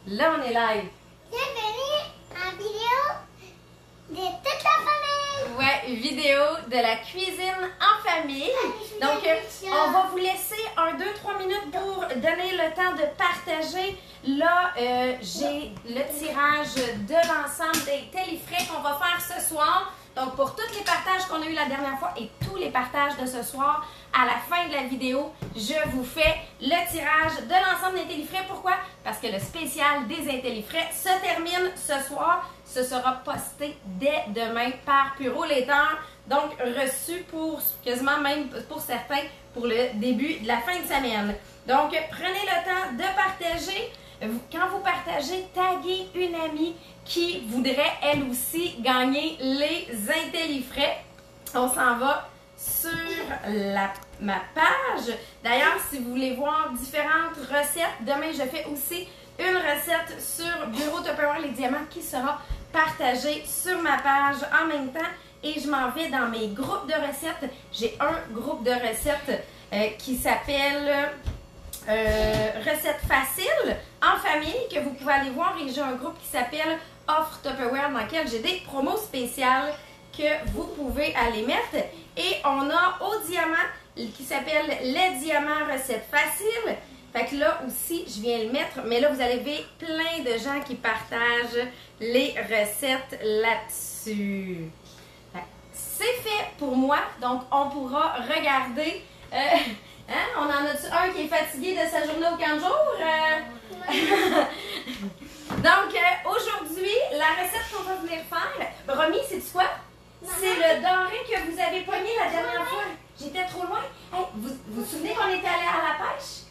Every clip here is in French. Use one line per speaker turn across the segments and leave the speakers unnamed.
Là, on est live.
Bienvenue en vidéo de toute la famille.
Ouais, vidéo de la cuisine en famille. Donc, on va vous laisser 2-3 minutes pour donner le temps de partager. Là, j'ai le tirage de l'ensemble des télifrais qu'on va faire ce soir. Donc, pour tous les partages qu'on a eu la dernière fois et tous les partages de ce soir, à la fin de la vidéo, je vous fais le tirage de l'ensemble des télifrais. Pourquoi? Parce que le spécial des intellifrais se termine ce soir. Ce sera posté dès demain par Puro Laiter. Donc, reçu pour quasiment même pour certains pour le début de la fin de semaine. Donc, prenez le temps de partager. Quand vous partagez, taguez une amie qui voudrait elle aussi gagner les intellifrais. On s'en va sur ma page. D'ailleurs, si vous voulez voir différentes recettes, demain je fais aussi une recette sur Bureau Tupperware les diamants qui sera partagée sur ma page en même temps. Et je m'en vais dans mes groupes de recettes. J'ai un groupe de recettes qui s'appelle Recettes faciles en famille que vous pouvez aller voir. Et j'ai un groupe qui s'appelle Offre Tupperware dans lequel j'ai des promos spéciales que vous pouvez aller mettre. Et on a au diamant qui s'appelle les diamants recettes faciles. Fait que là aussi, je viens le mettre. Mais là, vous avez plein de gens qui partagent les recettes là-dessus. C'est fait pour moi. Donc, on pourra regarder. On en a-tu un qui est fatigué de sa journée au camp de jour? Donc, aujourd'hui, la recette qu'on va venir faire, Romy, c'est quoi? C'est le doré que vous avez pogné la dernière fois. J'étais trop loin. Hey, vous souvenez qu'on était allé à la pêche?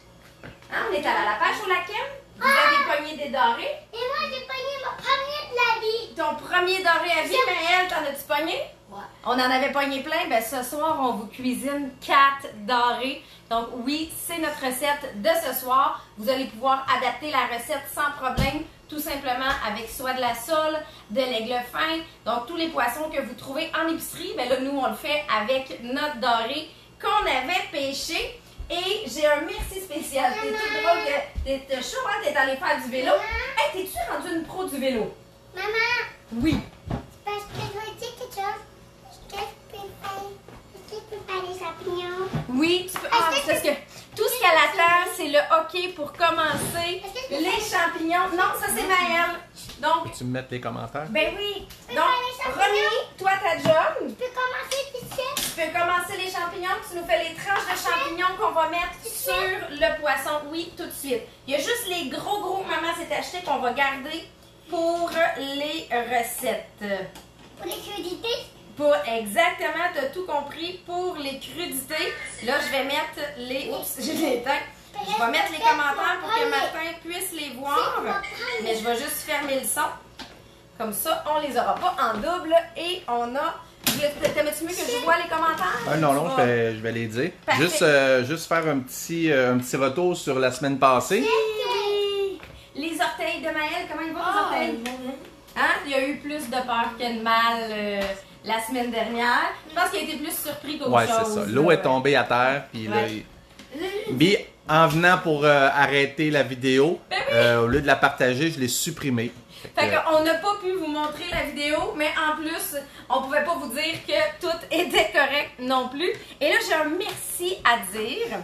Hein, on est allé à la pêche au lac M? Vous avez pogné des dorés?
Et moi, j'ai pogné mon premier de la vie.
Ton premier doré à vie, mais elle, t'en as-tu pogné?
Ouais.
On en avait pogné plein. Ben, ce soir, on vous cuisine 4 dorés. Donc, oui, c'est notre recette de ce soir. Vous allez pouvoir adapter la recette sans problème, tout simplement avec soit de la sole, de l'aigle fin. Donc, tous les poissons que vous trouvez en épicerie, ben là, nous, on le fait avec notre doré qu'on avait pêché. Et j'ai un merci spécial. T'es tout drôle, t'es chaud, hein? T'es allé faire du vélo. Hey, t'es-tu rendue une pro du vélo?
Maman,
Oui.
parce que je vais dire quelque chose. Est-ce que je peux faire des champignons?
Oui, tu peux. Ah, c'est parce que tout ce qu'elle attend, c'est le hockey pour commencer. Les champignons. Non, ça c'est Maëlle. Donc,
Tu me mettes les commentaires?
ben oui. Donc, Romy, toi ta job,
Je peux commencer tout seul?
tu peux commencer les champignons. Tu nous fais les tranches de champignons qu'on va mettre sur le poisson. Oui, tout de suite. Il y a juste les gros maman s'est acheté qu'on va garder pour les recettes.
Pour les crudités?
Exactement, tu as tout compris. Pour les crudités, là, je vais mettre les... Oups, j'ai l'éteint. Je vais mettre les commentaires pour que Martin puisse les voir. Mais je vais juste fermer le son. Comme ça, on les aura pas en double. Et on a... T'aimes-tu mieux que je vois les commentaires?
Non, je vais les dire.
Parfait.
Juste faire un petit retour sur la semaine passée.
Les orteils de Maëlle, comment ils vont les orteils? Hein? Il y a eu plus de peur que de mal la semaine dernière. Je pense qu'il a été plus surpris qu'autre
Ouais,
chose.
c'est ça. L'eau est tombée à terre. Puis là,
Ouais.
Puis, en venant pour arrêter la vidéo,
Ben oui.
au lieu de la partager, je l'ai supprimée.
Fait qu'on n'a pas pu vous montrer la vidéo, mais en plus, on pouvait pas vous dire que tout était correct non plus. Et là, j'ai un merci à dire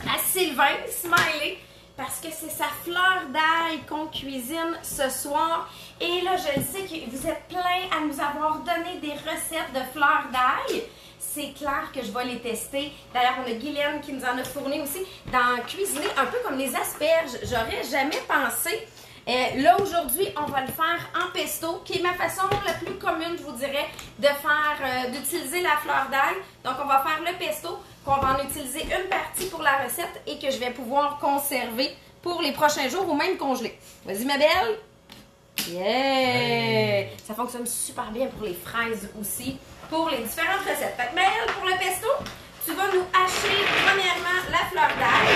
à Sylvain Smiley, parce que c'est sa fleur d'ail qu'on cuisine ce soir. Et là, je le sais que vous êtes plein à nous avoir donné des recettes de fleurs d'ail. C'est clair que je vais les tester. D'ailleurs, on a Guylaine qui nous en a fourni aussi d'en cuisiner un peu comme les asperges. J'aurais jamais pensé. Là, aujourd'hui, on va le faire en pesto, qui est ma façon la plus commune, je vous dirais, de faire, d'utiliser la fleur d'ail. Donc, on va faire le pesto, qu'on va en utiliser une partie pour la recette et que je vais pouvoir conserver pour les prochains jours ou même congeler. Vas-y, ma belle! Yeah! Ça fonctionne super bien pour les fraises aussi, pour les différentes recettes. Fait que, Maëlle, pour le pesto, tu vas nous hacher premièrement la fleur d'ail.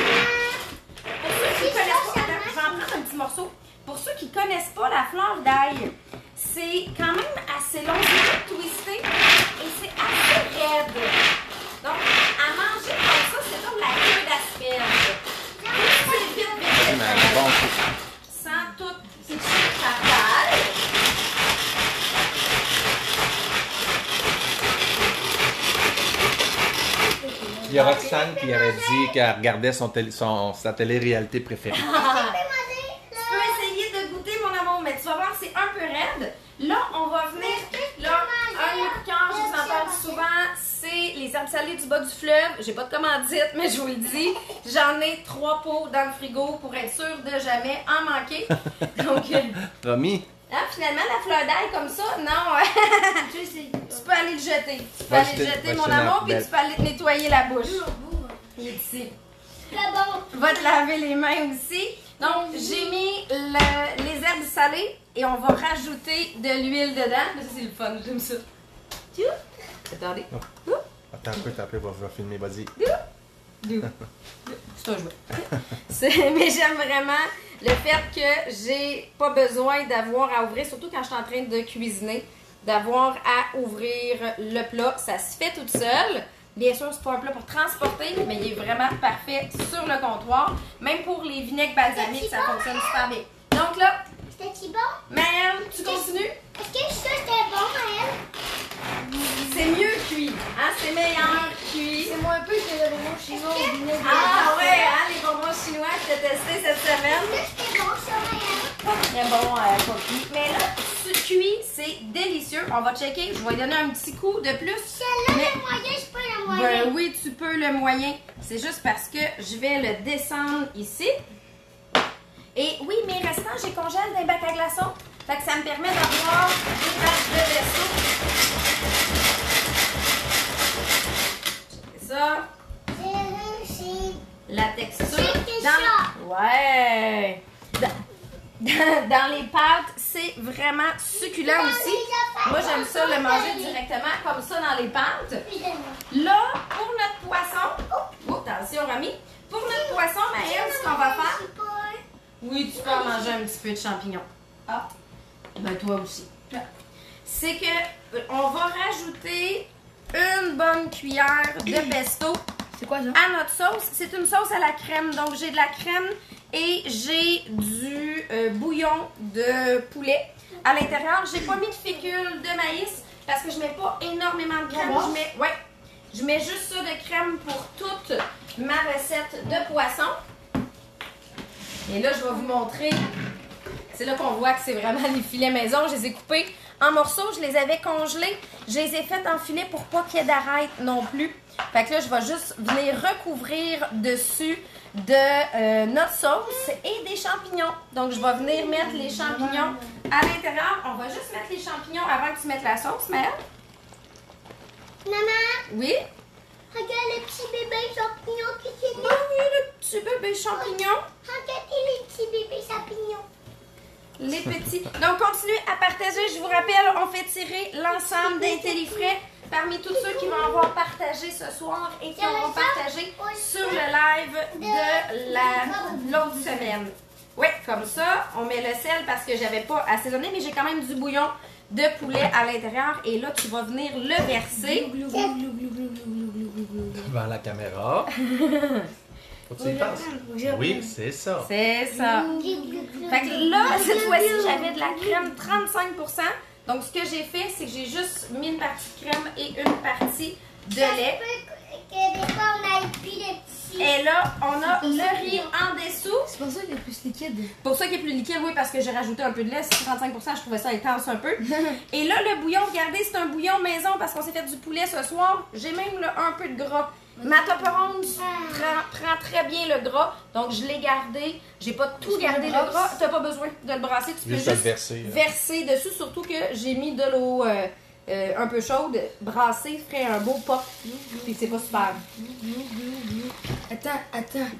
Pour ceux qui connaissent pas, je vais en prendre un petit morceau. Pour ceux qui ne connaissent pas la fleur d'ail, c'est quand même assez long, c'est twisté et c'est assez raide. Donc, à manger comme ça, c'est comme la queue d'asperge. C'est vite,
Bon,
sans tout
y a Roxane qui avait dit qu'elle regardait sa télé-réalité préférée.
Je peux manger
Tu peux essayer de goûter, mon amour, mais tu vas voir, c'est un peu raide. Là, on va venir. Là, un de mes coups de cœur, je vous en parle souvent, c'est les herbes salées du bas du fleuve. J'ai pas de commandite, mais je vous le dis. J'en ai 3 pots dans le frigo pour être sûre de jamais en manquer. Donc,
Promis?
finalement, la fleur d'ail comme ça, non. Tu peux aller le jeter. Tu peux
Va
aller le
jeter,
jeter,
va
mon
jeter
amour,
la
puis tu peux aller te nettoyer la bouche. Il est ici.
c'est bon.
Va te laver les mains aussi. Donc, j'ai mis les herbes salées et on va rajouter de l'huile dedans. Ça, c'est le fun, j'aime ça. Tu vois? Attendez.
Attends un peu, je vais filmer, vas-y.
C'est un jouet. Mais j'aime vraiment le fait que j'ai pas besoin d'avoir à ouvrir, surtout quand je suis en train de cuisiner, d'avoir à ouvrir le plat. Ça se fait toute seule. Bien sûr, c'est pas un plat pour transporter, mais il est vraiment parfait sur le comptoir. Même pour les vinaigres balsamiques, ça fonctionne super bien. Donc là,
C'était-tu bon?
Maëlle, tu continues?
Est-ce que ça c'était bon, Maëlle?
C'est mieux cuit. Hein? C'est meilleur cuit.
C'est moins peu que le bonbon chinois au vinaigre.
Ah ouais, hein, les bonbons chinois que j'ai testés cette semaine.
Est-ce que c'était bon, ça, Maëlle?
Pas très bon, pas cuit. Mais là, cuit, c'est délicieux. On va checker. Je vais lui donner un petit coup de plus.
Celle-là,
Mais-
le moyen, je peux le moyen.
Ben oui, tu peux le moyen. C'est juste parce que je vais le descendre ici. Et oui, mes restants, j'ai congèle d'un bac à glaçons. Fait que ça me permet d'avoir des taches de vaisseau. C'est ça.
C'est
La texture.
C'est ça.
Ouais. Dans les pâtes, c'est vraiment succulent aussi. Moi, j'aime ça le manger directement comme ça dans les pâtes. Là, pour notre poisson, oh, attention, Rami. Pour notre poisson, Maëlle, ce qu'on va faire, oui, tu peux en manger un petit peu de champignons. Ah, ben toi aussi. C'est que on va rajouter une bonne cuillère de pesto
C'est quoi ça?
à notre sauce. C'est une sauce à la crème. Donc, j'ai de la crème et j'ai du bouillon de poulet. À l'intérieur, j'ai pas mis de fécule de maïs parce que je mets pas énormément de crème. Je mets juste ça de crème pour toute ma recette de poisson. Et là, je vais vous montrer. C'est là qu'on voit que c'est vraiment les filets maison. Je les ai coupés en morceaux. Je les avais congelés. Je les ai faits en filets pour pas qu'il y ait d'arête non plus. Fait que là, je vais juste venir recouvrir dessus de notre sauce et des champignons. Donc, je vais venir mettre les champignons à l'intérieur. On va juste mettre les champignons avant que tu mettes la sauce, Mère.
Maman,
Oui?
regarde le petit bébé champignon qui s'est
Oh
né.
oui, le petit bébé champignon.
Regardez les petits bébés champignons.
Les petits. Donc, continuez à partager. Je vous rappelle, on fait tirer l'ensemble des télifrais parmi tous ceux qui vont avoir partagé ce soir et qui auront partagé sur le live de l'autre semaine. Oui, comme ça, on met le sel parce que j'avais pas assaisonné, mais j'ai quand même du bouillon de poulet à l'intérieur. Et là, tu vas venir le verser.
Devant la caméra. Faut que tu y penses. Oui, c'est ça.
C'est ça. Fait que là, cette fois-ci, j'avais de la crème 35%. Donc, ce que j'ai fait, c'est que j'ai juste mis une partie de crème et une partie de lait.
Que des fois, on a plus de petits.
Et là, on a le riz en dessous.
C'est pour ça qu'il est plus liquide.
Pour ça qu'il est plus liquide, oui, parce que j'ai rajouté un peu de lait. C'est 35%, je trouvais ça intense un peu. Et là, le bouillon, regardez, c'est un bouillon maison parce qu'on s'est fait du poulet ce soir. J'ai même un peu de gras. Ma topperone prend très bien le gras, donc je l'ai gardé. J'ai pas tout gardé le gras. T'as pas besoin de le brasser, tu peux
Juste à le
juste
verser.
verser dessus, surtout que j'ai mis de l'eau un peu chaude. Brasser ferait un beau pop, puis c'est pas super.
Attends.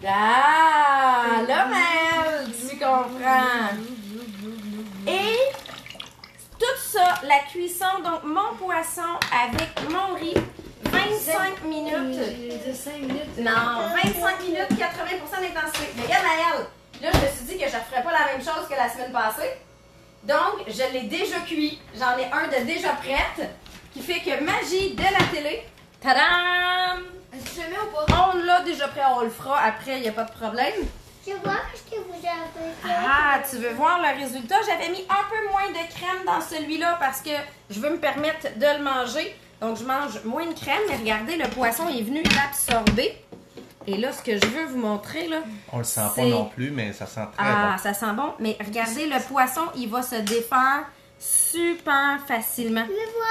Ah, là, Mel, tu comprends. Et tout ça, la cuisson, donc mon poisson avec mon riz, 25 minutes.
De 5 minutes.
Non, 25 minutes, 80% d'intensité. Mais regarde, Maëlle, là, je me suis dit que je ne ferais pas la même chose que la semaine passée. Donc, je l'ai déjà cuit. J'en ai un de déjà prête, qui fait que magie de la télé. Tadam!
Est-ce que je le mets ou pas?
On l'a déjà prêt, on le fera après, il n'y a pas de problème.
Je vois ce que vous avez fait.
Ah, tu veux voir le résultat? J'avais mis un peu moins de crème dans celui-là parce que je veux me permettre de le manger. Donc, je mange moins de crème, mais regardez, le poisson est venu l'absorber. Et là, ce que je veux vous montrer, là...
On le sent pas non plus, mais ça sent très bon.
Ah, ça sent bon. Mais regardez, le poisson, il va se défaire super facilement.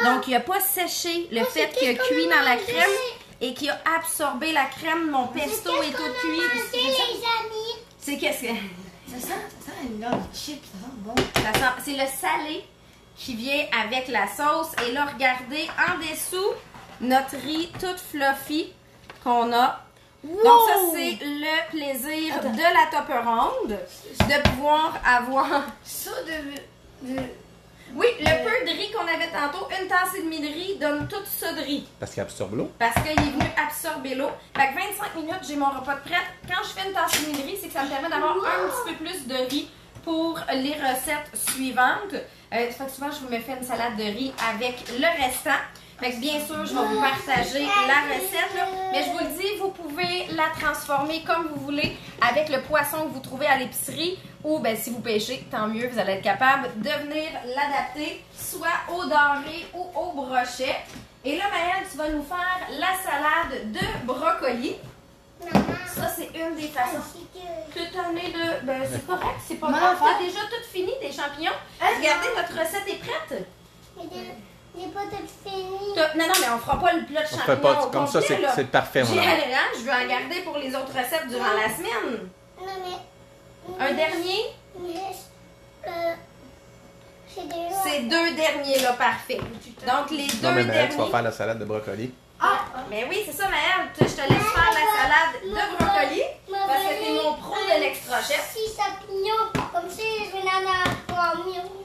Donc, il n'a pas séché le fait qu'il a cuit dans la crème et qu'il a absorbé la crème. Mon pesto est tout cuit. C'est qu'est-ce que...
Ça sent une genre de chips, ça sent bon.
C'est le salé qui vient avec la sauce. Et là, regardez, en dessous, notre riz tout fluffy qu'on a.
Wow!
Donc ça, c'est le plaisir de la topperonde, de pouvoir avoir...
Ça de...
Oui, le peu de riz qu'on avait tantôt, une tasse et demie de riz donne tout ça de riz.
Parce qu'il absorbe l'eau.
Parce qu'il est venu absorber l'eau. Fait que 25 minutes, j'ai mon repas de prêt. Quand je fais une tasse et demie de riz, c'est que ça me permet d'avoir un petit peu plus de riz pour les recettes suivantes. Fait que souvent, je me fais une salade de riz avec le restant. Fait que bien sûr, je vais vous partager la recette, là, mais je vous le dis, vous pouvez la transformer comme vous voulez avec le poisson que vous trouvez à l'épicerie ou ben, si vous pêchez, tant mieux, vous allez être capable de venir l'adapter soit au doré ou au brochet. Et là, Maëlle, tu vas nous faire la salade de brocoli. Ça, c'est une des façons. Toute année de... Ben, c'est correct, c'est pas grave. T'as déjà tout fini, tes champignons. Regardez, notre recette est prête.
J'ai pas tout fini.
Non, mais on fera pas le plat de
On
champignons
fait pas
au
comme ça,
complet, là.
c'est parfait, mon
J'ai
amour.
je veux en garder pour les autres recettes durant la semaine.
Non, mais...
Un dernier?
C'est deux.
Ces deux derniers, là, parfait. Donc, les deux
Non, mais Maëlle, tu vas
derniers...
faire la salade de brocoli.
Ah, mais oui, c'est ça, Maëlle. Je te laisse faire la salade de brocoli parce que t'es mon pro de l'extra-chef.
6 champignons, comme ça, je vais en avoir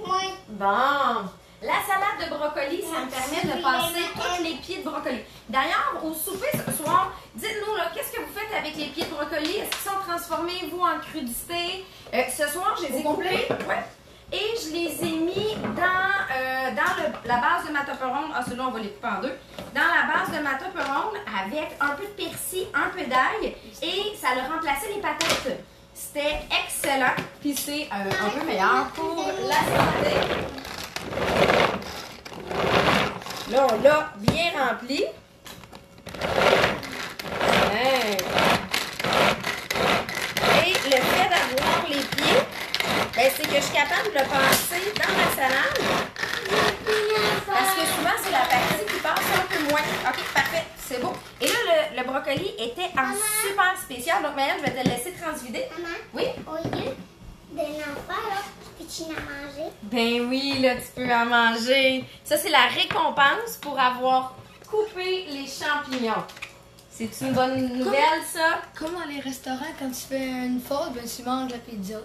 moins.
Bon. La salade de brocoli, ça me permet de passer tous les pieds de brocoli. D'ailleurs, au souper ce soir, dites-nous, là, qu'est-ce que vous faites avec les pieds de brocoli? Est-ce qu'ils sont transformés, vous, en crudité? Ce soir, je les ai coupés. Ouais. Et je les ai mis dans la base de ma topperonde. Ah, celui-là, on va les couper en deux. Dans la base de ma topperonde avec un peu de persil, un peu d'ail. Et ça a remplacé les patates. C'était excellent. Puis c'est un peu meilleur pour la santé. Là, on l'a bien rempli. Ouais. Et le fait d'avoir les pieds, ben, c'est que je suis capable de le passer dans ma salade. Parce que souvent, c'est la partie qui passe un peu moins. OK, parfait, c'est beau. Et là, le brocoli était en super spécial. Donc, Maëlle, je vais te laisser transvider.
Maman,
Oui?
au lieu de l'en faire, là, peux-tu en manger?
Ben oui, là, tu peux en manger. Ça, c'est la récompense pour avoir coupé les champignons. C'est une bonne nouvelle, ça?
Comme dans les restaurants, quand tu fais une faute, ben, tu manges la pizza.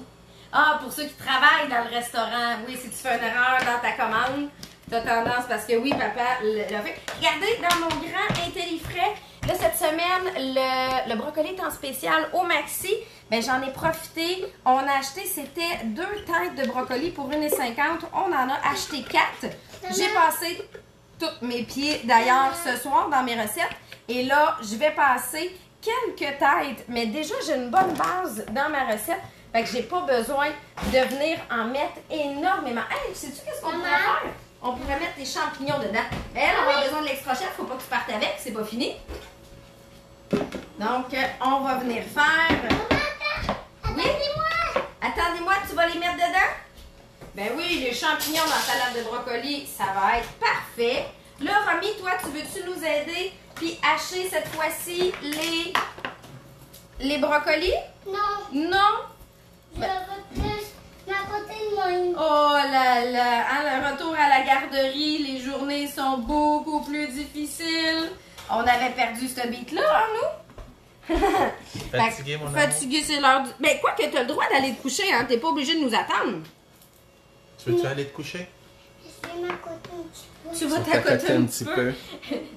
Ah, pour ceux qui travaillent dans le restaurant, oui, si tu fais une erreur dans ta commande, tu as tendance, parce que oui, papa l'a fait. Regardez, dans mon grand IntelliFrais, là, cette semaine, le brocoli est en spécial au Maxi. Ben, j'en ai profité. On a acheté, c'était 2 têtes de brocoli pour 1,50 $. On en a acheté 4. J'ai passé tous mes pieds, d'ailleurs, ce soir dans mes recettes. Et là, je vais passer quelques têtes. Mais déjà, j'ai une bonne base dans ma recette. Fait que j'ai pas besoin de venir en mettre énormément. Hey, sais-tu qu'est-ce qu'on pourrait faire? On pourrait mettre des champignons dedans. Elle, on a besoin de l'extra-chef. Faut pas que tu partes avec. C'est pas fini. Donc, on va venir faire... Oui? Attendez-moi, tu vas les mettre dedans? Ben oui, les champignons dans la salade de brocoli, ça va être parfait. Là, Romy, toi, tu veux-tu nous aider puis hacher cette fois-ci les brocolis?
Non.
Non?
Je veux plus m'apporter de mon...
Oh là là! Hein, le retour à la garderie, les journées sont beaucoup plus difficiles. On avait perdu ce beat-là, hein, nous?
Fatigué, mon amour.
Fatigué, c'est l'heure du... Mais quoi que t'as le droit d'aller te coucher, hein? T'es pas obligé de nous attendre.
Tu veux-tu aller te coucher?
Je vais m'accoter un petit peu.
Tu vas
Sur
t'accoter
t'accoter
un petit peu.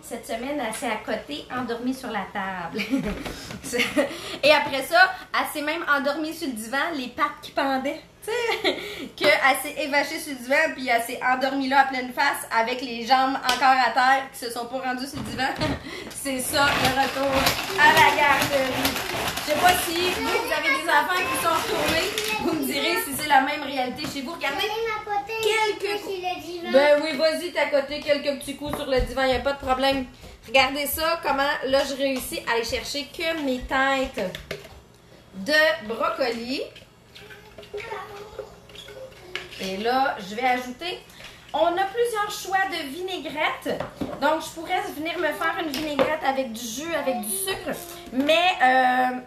Cette semaine, elle s'est accotée, endormie sur la table. Et après ça, elle s'est même endormie sur le divan, les pattes qui pendaient. Tu sais, qu'elle s'est évachée sur le divan, puis elle s'est endormie là à pleine face, avec les jambes encore à terre, qui se sont pas rendues sur le divan. C'est ça, le retour à la garderie. Je sais pas si vous avez des enfants qui sont retournés, Vous me direz si c'est la même réalité chez vous. Regardez. Quelques coups.
le divan.
Ben oui, vas-y, t'accoter quelques petits coups sur le divan, il n'y a pas de problème. Regardez ça, comment là je réussis à aller chercher que mes têtes de brocoli. Et là, je vais ajouter. On a plusieurs choix de vinaigrette. Donc, je pourrais venir me faire une vinaigrette avec du jus, avec du sucre. Mais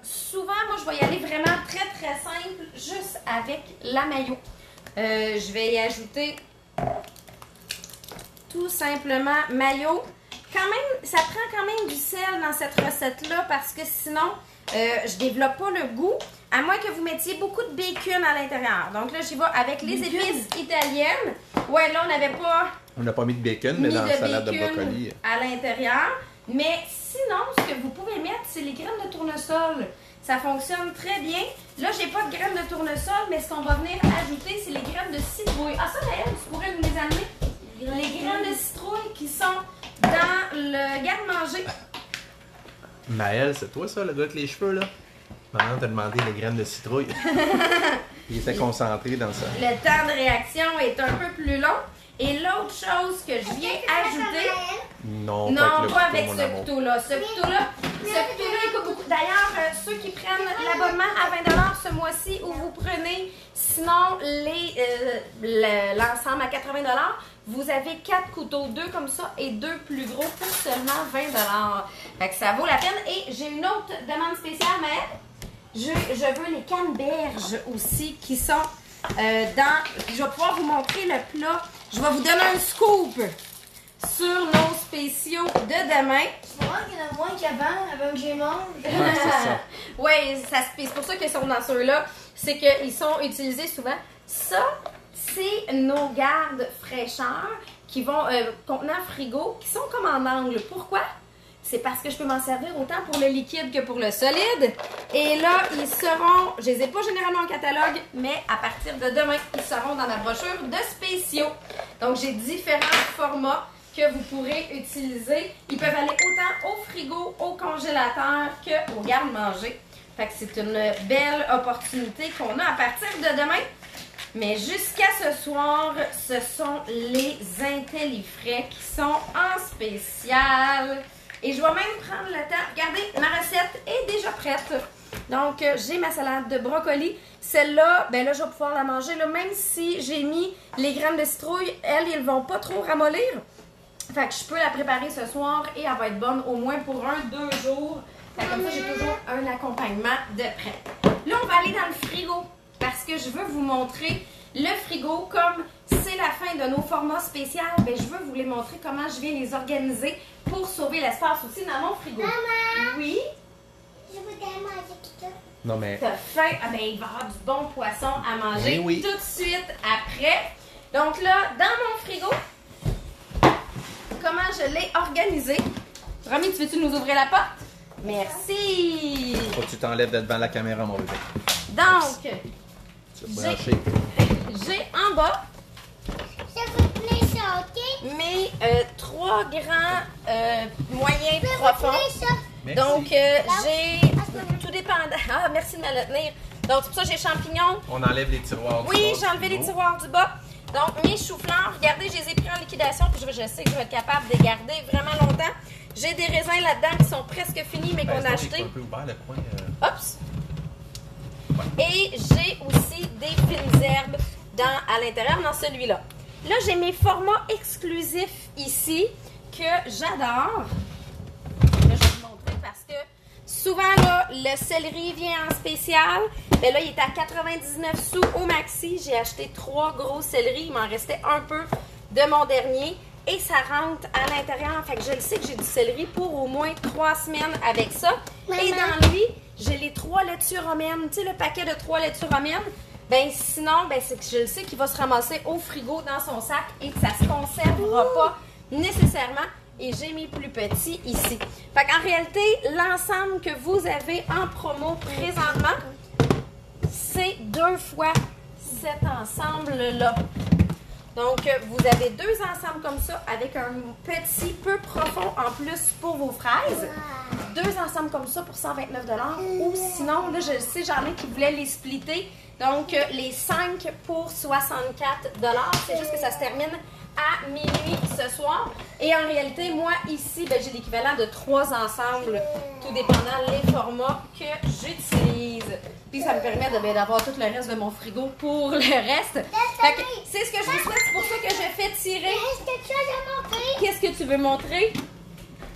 souvent, moi, je vais y aller vraiment très, très simple, juste avec la mayo. Je vais y ajouter tout simplement mayo. Quand même, ça prend quand même du sel dans cette recette-là parce que sinon, je développe pas le goût. À moins que vous mettiez beaucoup de bacon à l'intérieur. Donc là, j'y vais avec les épices italiennes. Ouais, là, on n'avait pas...
On n'a pas mis de bacon, mais dans la salade de brocoli.
À l'intérieur. Mais sinon, ce que vous pouvez mettre, c'est les graines de tournesol. Ça fonctionne très bien. Là, j'ai pas de graines de tournesol, mais ce qu'on va venir ajouter, c'est les graines de citrouille. Ah, ça, Maëlle, tu pourrais nous les amener? Les graines de citrouille qui sont dans le garde-manger.
Maëlle, c'est toi ça, le gars avec les cheveux, là? Maintenant, t'as demandé les graines de citrouille. Il était concentré dans ça.
Le temps de réaction est un peu plus long. Et l'autre chose que je viens ajouter...
Non,
pas avec ce couteau-là. Ce couteau-là, il coûte beaucoup. D'ailleurs, ceux qui prennent l'abonnement à 20$ ce mois-ci ou vous prenez sinon l'ensemble à 80$, vous avez 4 couteaux, 2 comme ça et 2 plus gros pour seulement 20$. Fait que ça vaut la peine. Et j'ai une autre demande spéciale, mais je veux les canneberges aussi qui sont dans... Je vais pouvoir vous montrer le plat. Je vais vous donner un scoop sur nos spéciaux de demain.
C'est vrai qu'il y en a moins qu'avant, avant que j'y mange.
Ouais, c'est ça.
Oui, c'est pour ça qu'ils sont dans ceux-là. C'est qu'ils sont utilisés souvent. Ça, c'est nos gardes fraîcheurs qui vont contenant frigo, qui sont comme en angle. Pourquoi? C'est parce que je peux m'en servir autant pour le liquide que pour le solide. Et là, ils seront, je les ai pas généralement en catalogue, mais à partir de demain, ils seront dans la brochure de spéciaux. Donc, j'ai différents formats que vous pourrez utiliser. Ils peuvent aller autant au frigo, au congélateur qu'au garde-manger. Fait que c'est une belle opportunité qu'on a à partir de demain. Mais jusqu'à ce soir, ce sont les Intellifrais qui sont en spécial. Et je vais même prendre le temps. Regardez, ma recette est déjà prête. Donc, j'ai ma salade de brocoli. Celle-là, ben là, je vais pouvoir la manger. Là, même si j'ai mis les graines de citrouille, elles, ils ne vont pas trop ramollir. Fait que je peux la préparer ce soir et elle va être bonne au moins pour 1-2 jours. Fait que comme ça, j'ai toujours un accompagnement de prêt. Là, on va aller dans le frigo parce que je veux vous montrer le frigo. Comme c'est la fin de nos formats spéciaux, ben, je veux vous les montrer comment je vais les organiser pour sauver l'espace aussi dans mon frigo.
Maman!
Oui?
Je voudrais manger tout ça.
Non, mais...
T'as faim? Ah ben, il va y avoir du bon poisson à manger
Oui.
tout de suite après. Donc là, dans mon frigo, comment je l'ai organisé? Romy, tu veux-tu nous ouvrir la porte? Merci!
Faut que tu t'enlèves de devant la caméra, mon bébé.
Donc,
Tu vas brancher.
j'ai en bas
Ça vous plaît ça, ok?
mes 3 grands moyens
Ça vous
profonds.
plaît ça?
Merci.
Donc, j'ai tout dépendant. Ah, merci de me le tenir. Donc, c'est pour ça que j'ai champignons.
On enlève les tiroirs du
Oui,
bas
j'ai enlevé
du
les
frigo.
tiroirs du bas. Donc, mes choux-fleurs, regardez, je les ai pris en liquidation. Puis je sais que je vais être capable de les garder vraiment longtemps. J'ai des raisins là-dedans qui sont presque finis, mais
Ben,
qu'on a
c'est
achetés.
un peu ouvert le coin.
Oups! Et j'ai aussi des fines herbes à l'intérieur, dans celui-là. Là, j'ai mes formats exclusifs ici que j'adore. Là, je vais vous montrer parce que souvent, là, le céleri vient en spécial. Mais là, il est à 99 sous au maxi. J'ai acheté 3 gros céleris. Il m'en restait un peu de mon dernier. Et ça rentre à l'intérieur. Fait que je le sais que j'ai du céleri pour au moins 3 semaines avec ça.
Maman.
Et dans lui, j'ai les 3 laitues romaines. Tu sais, le paquet de 3 laitues romaines. Ben sinon, ben c'est que je le sais qu'il va se ramasser au frigo dans son sac et que ça se conservera pas nécessairement. Et j'ai mis plus petit ici. Fait qu'en réalité, l'ensemble que vous avez en promo présentement, c'est 2 fois cet ensemble-là. Donc, vous avez 2 ensembles comme ça avec un petit peu profond en plus pour vos fraises. 2 ensembles comme ça pour 129 $. Ou sinon, là, je sais, j'en ai qui voulaient les splitter. Donc, les 5 pour 64 $. C'est juste que ça se termine à minuit ce soir. Et en réalité, moi, ici, ben, j'ai l'équivalent de 3 ensembles, tout dépendant les formats que j'utilise. Puis, ça me permet d'avoir tout le reste de mon frigo pour le reste. Fait que c'est ce que je vous souhaite. C'est pour ça que je fais tirer.
Est-ce que tu as montré?
Qu'est-ce que tu veux montrer?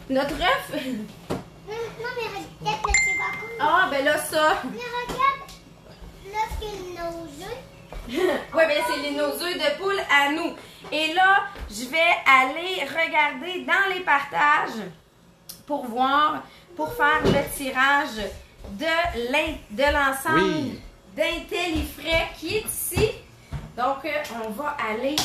Notre œuf?
Non, mais regarde le petit raccoon.
Ah, ben là, ça.
Mais regarde, là, c'est nos œufs.
Oui, bien, c'est nos œufs de poule à nous. Et là, je vais aller regarder dans les partages pour voir, pour faire le tirage de l'ensemble
Oui.
d'Intellifrais qui est ici. Donc, on va aller.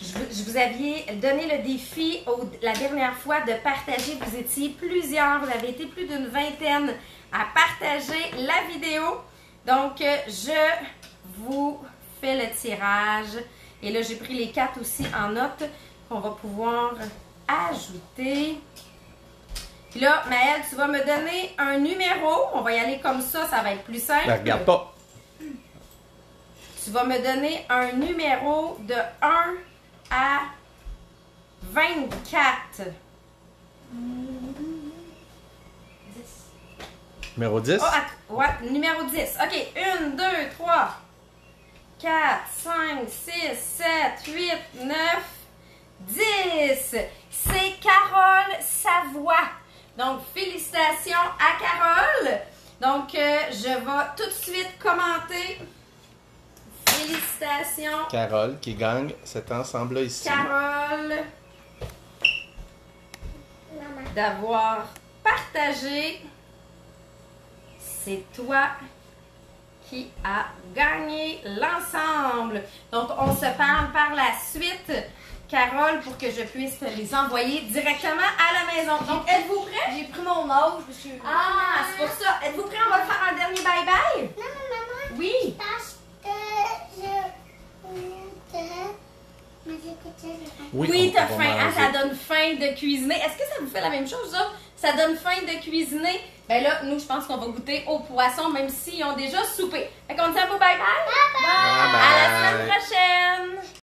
Je vous aviez donné le défi la dernière fois de partager. Vous étiez plusieurs, vous avez été plus d'une vingtaine à partager la vidéo. Donc, je vous fais le tirage. Et là, j'ai pris les 4 aussi en note qu'on va pouvoir ajouter. Puis là, Maëlle, tu vas me donner un numéro. On va y aller comme ça va être plus simple.
Ben, regarde pas.
Tu vas me donner un numéro de 1 à 24.
Numéro 10.
Oh, ouais, numéro 10. OK, 1, 2, 3, 4, 5, 6, 7, 8, 9, 10. C'est Carole Savoie. Donc, félicitations à Carole. Donc, je vais tout de suite commenter. Félicitations.
Carole qui gagne cet ensemble-là ici.
Carole,
Maman.
d'avoir partagé. C'est toi qui a gagné l'ensemble. Donc, on se parle par la suite, Carole, pour que je puisse te les envoyer directement à la maison. Donc, êtes-vous prêts?
J'ai pris mon âge parce que.
Ah, c'est pour ça. Êtes-vous prêts? On va faire un dernier bye-bye?
Non, mais maman,
Oui.
parce que mais j'ai que
Oui,
on
t'as
va
faim. Ah,
manger.
ça donne faim de cuisiner. Est-ce que ça vous fait la même chose, ça? Ça donne faim de cuisiner? Ben là, nous, je pense qu'on va goûter au poisson, même s'ils ont déjà soupé. Fait qu'on dit un beau bye-bye.
Bye bye.
À la semaine prochaine!